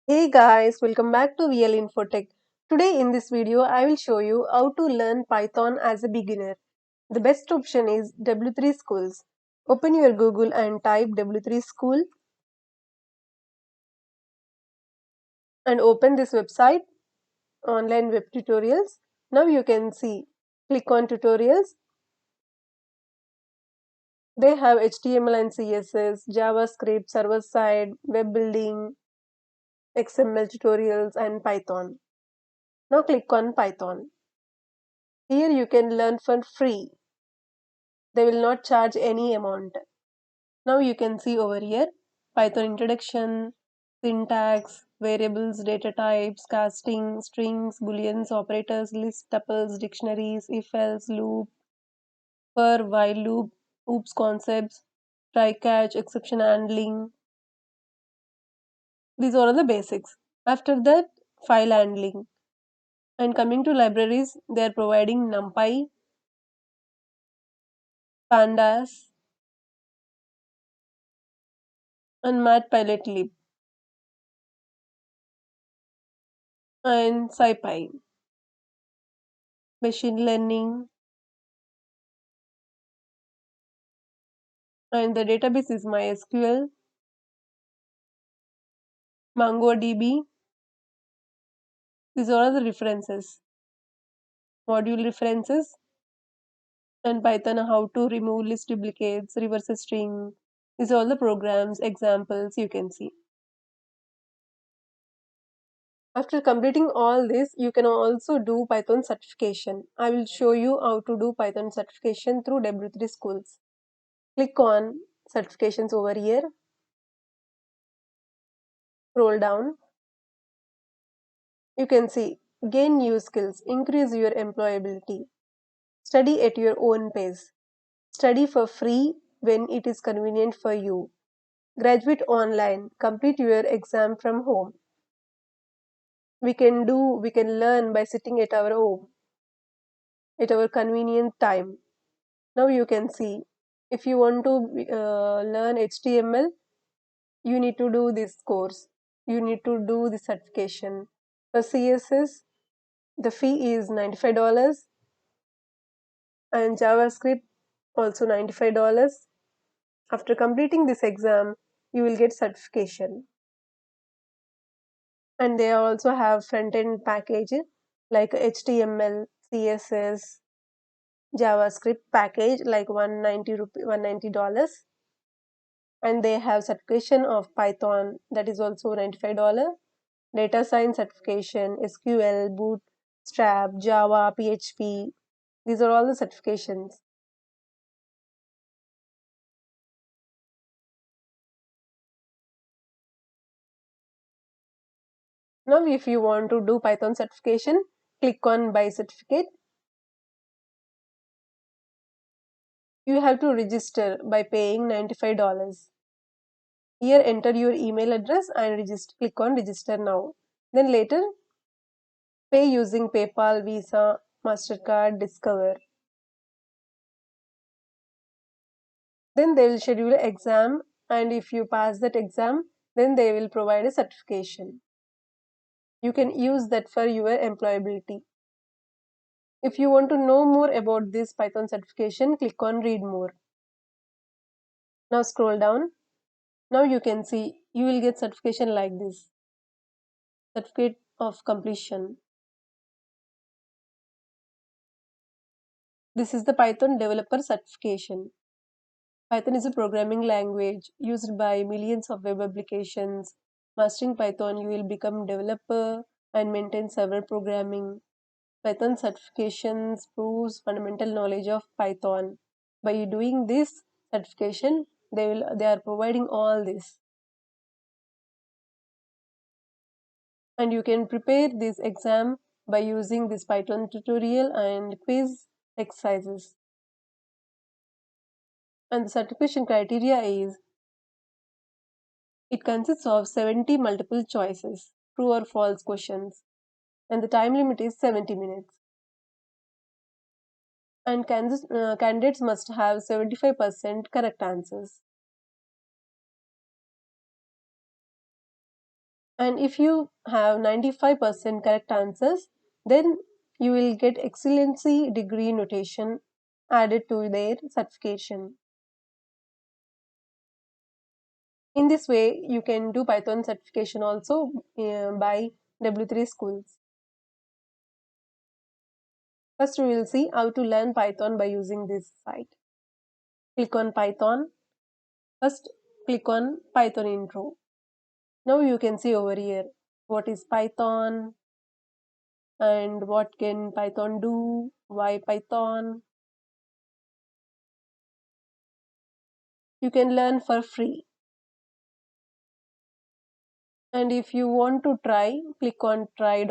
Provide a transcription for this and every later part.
Hey guys, welcome back to VL Infotech. Today in this video, I will show you how to learn Python as a beginner. The best option is W3 Schools. Open your Google and type W3 School and open this website, online web tutorials. Now you can see, click on tutorials. They have HTML and CSS, JavaScript, server side, web building, XML tutorials and Python. Now click on Python. Here you can learn for free. They will not charge any amount. Now you can see over here Python introduction, syntax, variables, data types, casting, strings, booleans, operators, list, tuples, dictionaries, if else, loop, for, while loop, oops concepts, try catch, exception handling. These are all the basics. After that, file handling. And coming to libraries, they are providing NumPy, Pandas, and Matplotlib and SciPy. Machine learning, and the database is MySQL, MongoDB. These are all the references, module references, and Python how to remove list duplicates, reverse a string. These are all the programs, examples you can see. After completing all this, you can also do Python certification. I will show you how to do Python certification through W3 Schools. Click on certifications over here, scroll down. You can see gain new skills, increase your employability, study at your own pace, study for free when it is convenient for you, graduate online, complete your exam from home. We can learn by sitting at our home, at our convenient time. Now you can see, if you want to learn HTML, you need to do this course. You need to do the certification. For CSS, the fee is $95 and JavaScript also $95. After completing this exam, you will get certification. And they also have front-end package like HTML, CSS, JavaScript package like 190 $190. And they have certification of Python that is also $95. Data science certification, SQL, Bootstrap, Java, PHP. These are all the certifications. Now if you want to do Python certification, click on buy certificate. You have to register by paying $95. Here enter your email address and register. Click on register now. Then later pay using PayPal, Visa, MasterCard, Discover. Then they will schedule an exam, and if you pass that exam, then they will provide a certification. You can use that for your employability. If you want to know more about this Python certification, click on read more. Now scroll down. Now you can see you will get certification like this. Certificate of completion. This is the Python developer certification. Python is a programming language used by millions of web applications. Mastering Python, you will become developer and maintain server programming. Python certifications proves fundamental knowledge of Python. By doing this certification, they are providing all this. And you can prepare this exam by using this Python tutorial and quiz exercises. And the certification criteria is, it consists of 70 multiple choices, true or false questions, and the time limit is 70 minutes. And candidates must have 75% correct answers. And if you have 95% correct answers, then you will get excellency degree notation added to their certification. In this way, you can do Python certification also by W3 Schools. First, we will see how to learn Python by using this site. Click on Python. First, click on Python intro. Now you can see over here what is Python and what can Python do, why Python. You can learn for free. And if you want to try, click on try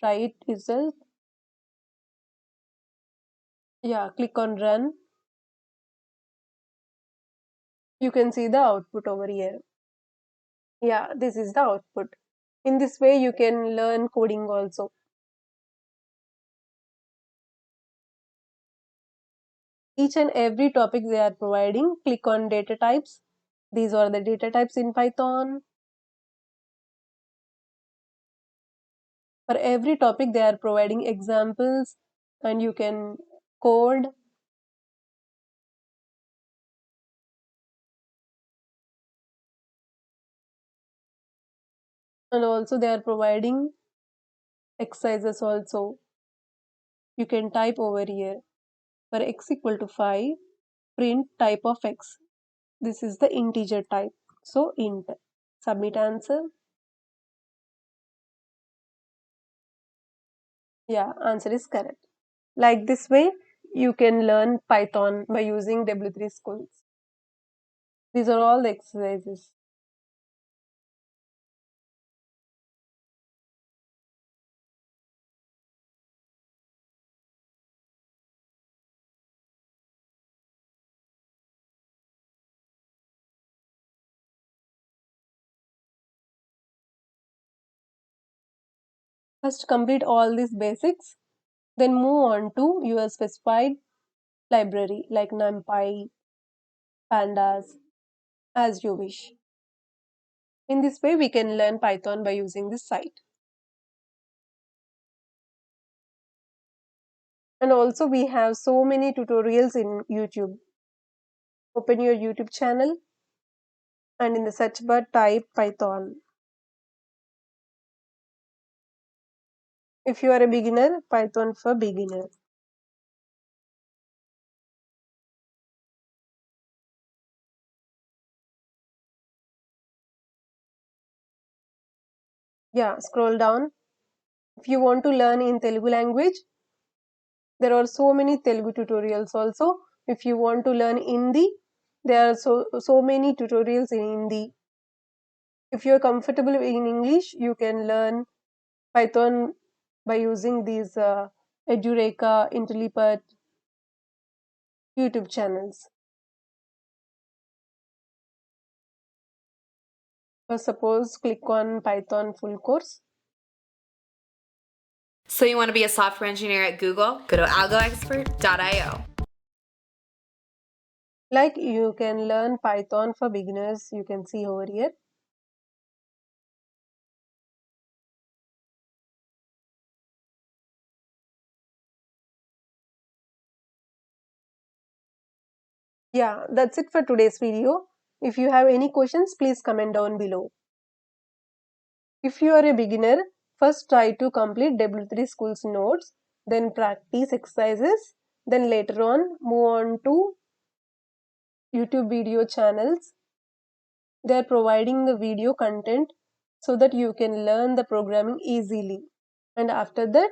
it result. Yeah, click on run. You can see the output over here. Yeah, this is the output. In this way, you can learn coding also. Each and every topic they are providing, click on data types. These are the data types in Python. For every topic, they are providing examples and you can code. And also they are providing exercises also. You can type over here. For x equal to 5, print type of x. This is the integer type. So int. Submit answer. Yeah, answer is correct. Like this way, you can learn Python by using W3 Schools. These are all the exercises. First, complete all these basics, then move on to your specified library like NumPy, Pandas, as you wish. In this way, we can learn Python by using this site. And also, we have so many tutorials in YouTube. Open your YouTube channel and in the search bar type Python. If you are a beginner, Python for beginner. Yeah, scroll down. If you want to learn in Telugu language, there are so many Telugu tutorials also. If you want to learn Hindi, there are so many tutorials in Hindi. If you are comfortable in English, you can learn Python by using these Edureka, Intellipaat YouTube channels. For suppose, click on Python full course. So you want to be a software engineer at Google? Go to algoexpert.io. Like you can learn Python for beginners, you can see over here. Yeah, that's it for today's video. If you have any questions, please comment down below. If you are a beginner, first try to complete W3 Schools notes, then practice exercises, then later on move on to YouTube video channels. They are providing the video content so that you can learn the programming easily. And after that,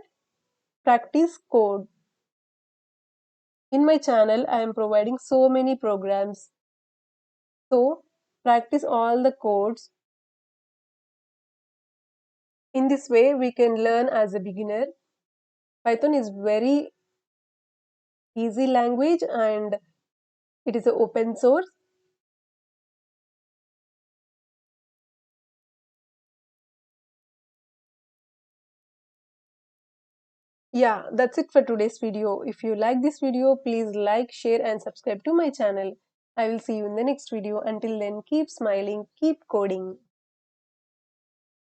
practice code. In my channel, I am providing so many programs. So, practice all the codes. In this way, we can learn as a beginner. Python is very easy language and it is an open source. Yeah, that's it for today's video. If you like this video, please like, share and subscribe to my channel. I will see you in the next video. Until then, keep smiling, keep coding.